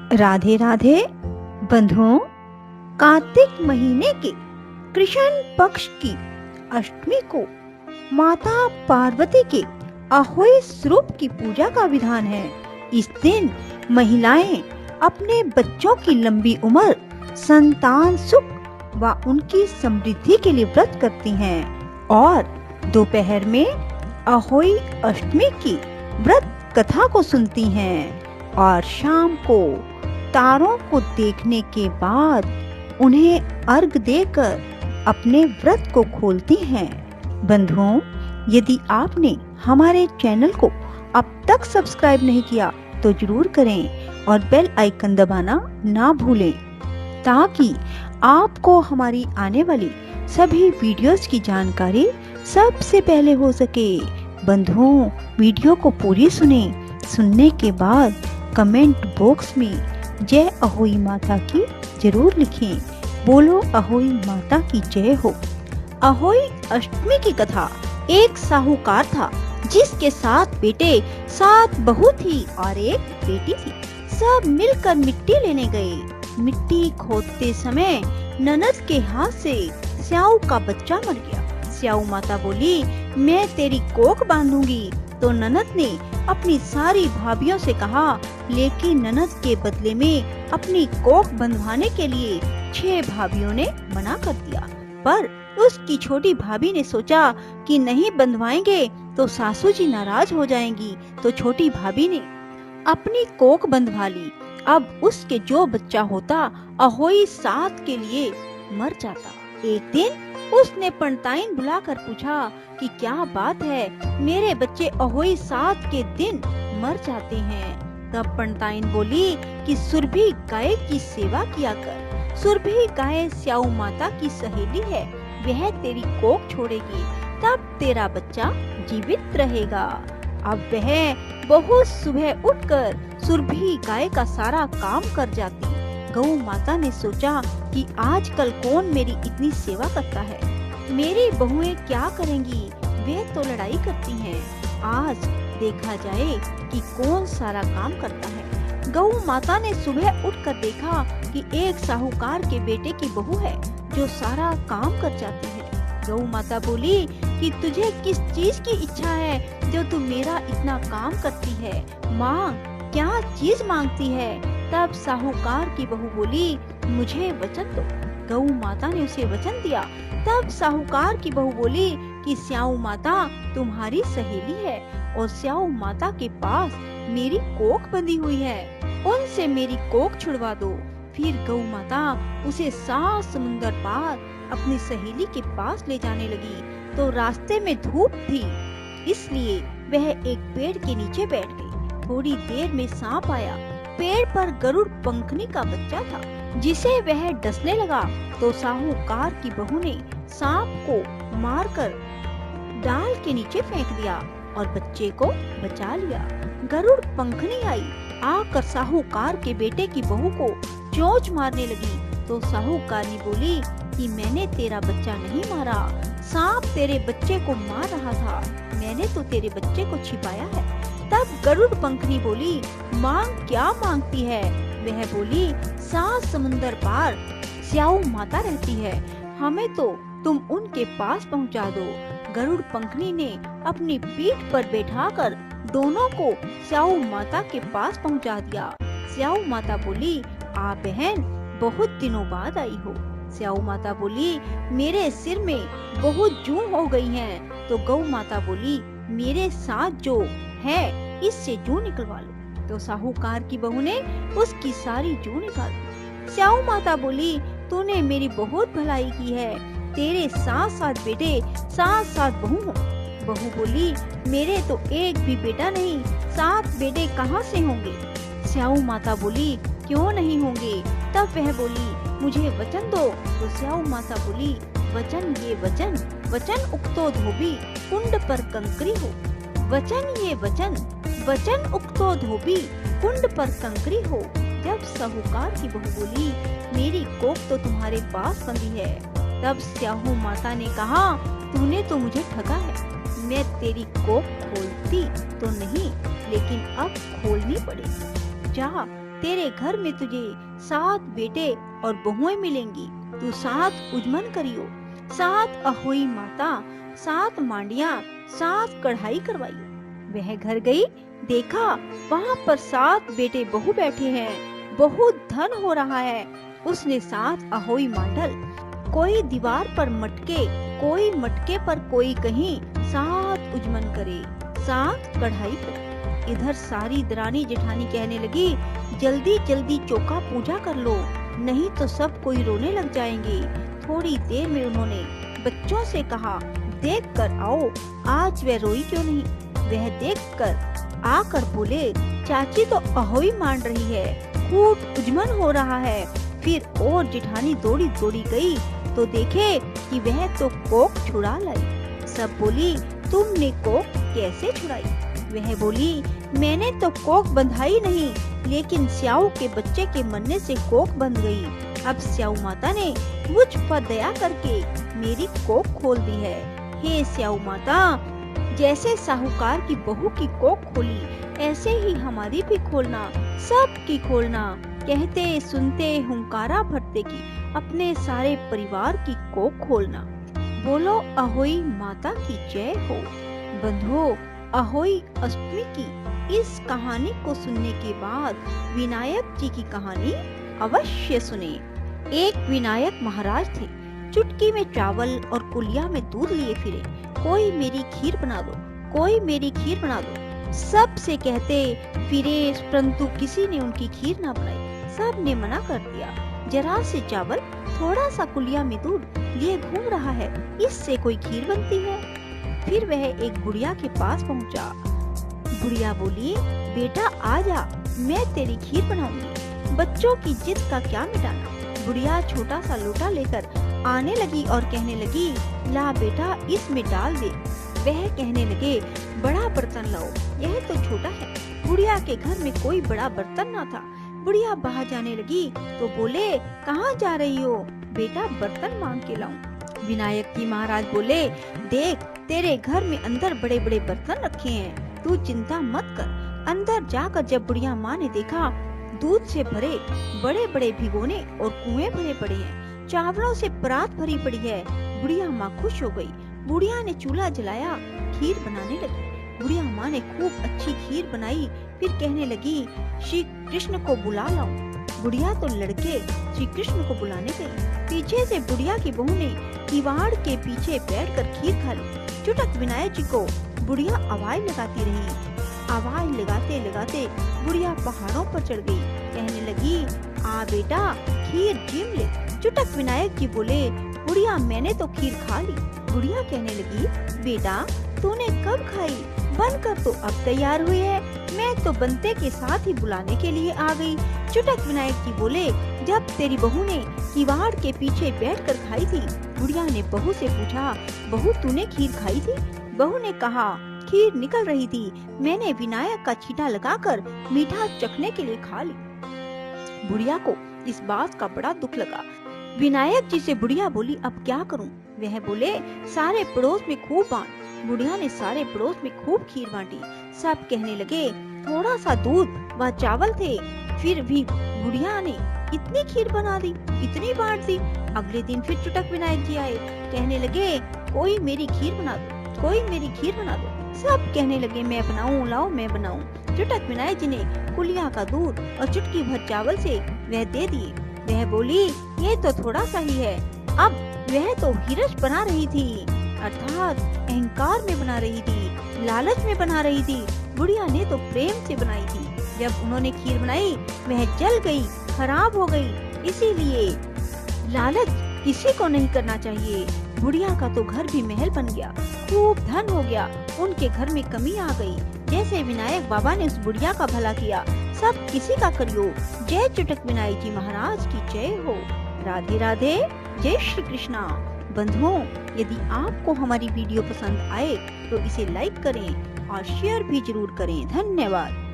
राधे राधे बंधुओं, कार्तिक महीने के कृष्ण पक्ष की अष्टमी को माता पार्वती के अहोई स्वरूप की पूजा का विधान है। इस दिन महिलाएं अपने बच्चों की लंबी उम्र, संतान सुख व उनकी समृद्धि के लिए व्रत करती हैं और दोपहर में अहोई अष्टमी की व्रत कथा को सुनती हैं और शाम को तारों को देखने के बाद उन्हें अर्घ देकर अपने व्रत को खोलती हैं। बंधुओं, यदि आपने हमारे चैनल को अब तक सब्सक्राइब नहीं किया तो जरूर करें और बेल आइकन दबाना ना भूलें ताकि आपको हमारी आने वाली सभी वीडियोस की जानकारी सबसे पहले हो सके। बंधुओं, वीडियो को पूरी सुनने के बाद कमेंट बॉक्स में जय अहोई माता की जरूर लिखें। बोलो अहोई माता की जय हो। अहोई अष्टमी की कथा। एक साहूकार था जिसके 7 बेटे, 7 बहू थी और एक बेटी थी। सब मिलकर मिट्टी लेने गए। मिट्टी खोदते समय ननद के हाथ से स्याऊ का बच्चा मर गया। स्याऊ माता बोली, मैं तेरी कोख बांधूंगी। तो ननद ने अपनी सारी भाभियों से कहा, लेकिन ननद के बदले में अपनी कोख बंधवाने के लिए 6 भाभियों ने मना कर दिया। पर उसकी छोटी भाभी ने सोचा कि नहीं बंधवाएंगे तो सासू जी नाराज हो जाएंगी। तो छोटी भाभी ने अपनी कोख बंधवा ली। अब उसके जो बच्चा होता अहोई 7 के लिए मर जाता। एक दिन उसने पंडिताइन बुलाकर पूछा कि क्या बात है, मेरे बच्चे अहोई 7 के दिन मर जाते हैं। तब पंडिताइन बोली कि सुरभि गाय की सेवा किया कर। सुरभि गाय स्याऊ माता की सहेली है, वह तेरी कोख छोड़ेगी, तब तेरा बच्चा जीवित रहेगा। अब वह बहुत सुबह उठकर सुरभि गाय का सारा काम कर जाती। गौ माता ने सोचा कि आजकल कौन मेरी इतनी सेवा करता है, मेरी बहुएं क्या करेंगी, वे तो लड़ाई करती हैं। आज देखा जाए कि कौन सारा काम करता है। गौ माता ने सुबह उठकर देखा कि एक साहूकार के बेटे की बहू है जो सारा काम कर जाती है। गौ माता बोली कि तुझे किस चीज की इच्छा है जो तू मेरा इतना काम करती है, मांग, क्या चीज मांगती है। तब साहूकार की बहू बोली, मुझे वचन दो। गौ माता ने उसे वचन दिया। तब साहूकार की बहू बोली कि स्याऊ माता तुम्हारी सहेली है और स्याऊ माता के पास मेरी कोख बंधी हुई है, उनसे मेरी कोख छुड़वा दो। फिर गौ माता उसे 7 समुंदर पार अपनी सहेली के पास ले जाने लगी। तो रास्ते में धूप थी, इसलिए वह एक पेड़ के नीचे बैठ गई। थोड़ी देर में सांप आया। पेड़ पर गरुड़ पंखनी का बच्चा था जिसे वह डसने लगा। तो साहूकार की बहू ने सांप को मारकर डाल के नीचे फेंक दिया और बच्चे को बचा लिया। गरुड़ पंखनी आई, आकर साहूकार के बेटे की बहू को चोंच मारने लगी। तो साहूकारनी बोली कि मैंने तेरा बच्चा नहीं मारा, सांप तेरे बच्चे को मार रहा था, मैंने तो तेरे बच्चे को छिपाया है। तब गरुड़ पंखनी बोली, मांग, क्या मांगती है। वह बोली, 7 समुंदर पार स्याऊ माता रहती है, हमें तो तुम उनके पास पहुंचा दो। गरुड़ पंखनी ने अपनी पीठ पर बैठाकर दोनों को स्याऊ माता के पास पहुंचा दिया। स्याऊ माता बोली, आ बहन, बहुत दिनों बाद आई हो। स्याऊ माता बोली, मेरे सिर में बहुत जूं हो गई हैं। तो गौ माता बोली, मेरे साथ जो है इससे जूं निकलवा लो। तो साहूकार की बहू ने उसकी सारी जूं निकाल दी। स्याऊ माता बोली, तूने मेरी बहुत भलाई की है, तेरे 7 बेटे, 7 बहू हो। बहू बोली, मेरे तो एक भी बेटा नहीं, 7 बेटे कहाँ से होंगे। स्याऊ माता बोली, क्यों नहीं होंगे। तब वह बोली, मुझे वचन दो। तो स्याऊ माता बोली, वचन ये वचन, वचन उक्तो धोबी, कुंड पर कंकरी हो। वचन ये वचन, वचन उक्तो धोबी, कुंड पर कंकरी हो। जब साहूकार की बहू बोली, मेरी कोख तो तुम्हारे पास बंधी है। तब स्याऊ माता ने कहा, तूने तो मुझे ठगा है, मैं तेरी कोख खोलती तो नहीं, लेकिन अब खोलनी पड़ेगी। जा तेरे घर में तुझे 7 बेटे और बहुएं मिलेंगी। तू 7 उजमन करियो, 7 अहोई माता, 7 मांडिया, 7 कढ़ाई करवाइयो। वह घर गई, देखा वहाँ पर 7 बेटे बहू बैठे हैं, बहुत धन हो रहा है। उसने 7 अहोई मांडल, कोई दीवार पर मटके, कोई मटके पर, कोई कहीं 7 उजमन करे, 7 कढ़ाई करे। इधर सारी दरानी जेठानी कहने लगी, जल्दी जल्दी चौका पूजा कर लो, नहीं तो सब कोई रोने लग जाएंगे। थोड़ी देर में उन्होंने बच्चों से कहा, देख कर आओ आज वह रोई क्यों नहीं। वह देखकर आकर बोले, चाची तो अहोई मान रही है, खूब उजमन हो रहा है। फिर और जेठानी दौड़ी दौड़ी गई तो देखे कि वह तो कोक छुड़ा लाई। सब बोली, तुमने कोक कैसे छुड़ाई? वह बोली, मैंने तो कोक बंधाई नहीं, लेकिन स्याऊ के बच्चे के मरने से कोक बंध गई। अब स्याऊ माता ने मुझ पर दया करके मेरी कोक खोल दी है। हे स्याऊ माता, जैसे साहूकार की बहू की कोक खोली, ऐसे ही हमारी भी खोलना, सब की खोलना। कहते सुनते हुंकारा भरते की अपने सारे परिवार की कोक खोलना। बोलो अहोई माता की जय हो। बंधुओं, अहोई अष्टमी की इस कहानी को सुनने के बाद विनायक जी की कहानी अवश्य सुने। एक विनायक महाराज थे, चुटकी में चावल और कुलिया में दूध लिए फिरे। कोई मेरी खीर बना दो, कोई मेरी खीर बना दो, सब से कहते फिरे, परंतु किसी ने उनकी खीर ना बनाई। सब ने मना कर दिया। जरा से चावल, थोड़ा सा कुलिया में दूध लिए घूम रहा है, इससे कोई खीर बनती है? फिर वह एक बुढ़िया के पास पहुंचा। बुढ़िया बोली, बेटा आजा, मैं तेरी खीर बनाऊंगी, बच्चों की जिद का क्या मिटाना। बुढ़िया छोटा सा लोटा लेकर आने लगी और कहने लगी, ला बेटा इसमें डाल दे। वह कहने लगे, बड़ा बर्तन लाओ, यह तो छोटा है। बुढ़िया के घर में कोई बड़ा बर्तन ना था। बुढ़िया बाहर जाने लगी तो बोले, कहाँ जा रही हो? बेटा बर्तन मांग के लाऊं। विनायक जी महाराज बोले, देख तेरे घर में अंदर बड़े बड़े बर्तन रखे हैं, तू चिंता मत कर। अंदर जाकर जब बुढ़िया माँ ने देखा, दूध से भरे बड़े बड़े भिगोने और कुएं भरे पड़े हैं, चावलों से परात भरी पड़ी है। बुढ़िया माँ खुश हो गई। बुढ़िया ने चूल्हा जलाया, खीर बनाने लगी। बुढ़िया माँ ने खूब अच्छी खीर बनाई। फिर कहने लगी, श्री कृष्ण को बुला लाओ। बुढ़िया तो लड़के श्री कृष्ण को बुलाने गई। पीछे से बुढ़िया की बहू ने किवाड़ के पीछे बैठकर खीर खा ली। चुटक विनायक जी को बुढ़िया आवाज लगाती रही। आवाज लगाते लगाते बुढ़िया पहाड़ों पर चढ़ गई। कहने लगी, आ बेटा खीर जीम ले। चुटक विनायक जी बोले, बुढ़िया मैंने तो खीर खा ली। बुढ़िया कहने लगी, बेटा तूने कब खाई? बनकर तो अब तैयार हुई है, मैं तो बनते के साथ ही बुलाने के लिए आ गई। चुटक विनायक जी बोले, जब तेरी बहू ने किवाड़ के पीछे बैठकर खाई थी। बुढ़िया ने बहू से पूछा, बहू तूने खीर खाई थी? बहू ने कहा, खीर निकल रही थी, मैंने विनायक का छींटा लगाकर मीठा चखने के लिए खा ली। बुढ़िया को इस बात का बड़ा दुख लगा। विनायक जी से बुढ़िया बोली, अब क्या करूं? वह बोले, सारे पड़ोस में खूब बांट। बुढ़िया ने सारे पड़ोस में खूब खीर बांटी। सब कहने लगे, थोड़ा सा दूध व चावल थे, फिर भी बुढ़िया ने इतनी खीर बना दी, इतनी बांट दी। अगले दिन फिर चुटक विनायक जी आए। कहने लगे, कोई मेरी खीर बना दो, कोई मेरी खीर बना दो। सब कहने लगे, मैं बनाऊं, लाओ मैं बनाऊं। चुटक विनायक जी ने कुलिया का दूध और चुटकी भर चावल से वह दे दिए। वह बोली, ये तो थोड़ा सा ही है। अब वह तो हिरस बना रही थी, अर्थात अहंकार में बना रही थी, लालच में बना रही थी। बुढ़िया ने तो प्रेम से बनाई थी। जब उन्होंने खीर बनाई, वह जल गई, खराब हो गई। इसीलिए लालच किसी को नहीं करना चाहिए। बुढ़िया का तो घर भी महल बन गया, खूब धन हो गया। उनके घर में कमी आ गई। जैसे विनायक बाबा ने उस बुढ़िया का भला किया, सब किसी का करियो। जय चुटक विनायक जी महाराज की जय हो। राधे राधे, जय श्री कृष्णा। बंधुओं, यदि आपको हमारी वीडियो पसंद आए तो इसे लाइक करें और शेयर भी जरूर करें। धन्यवाद।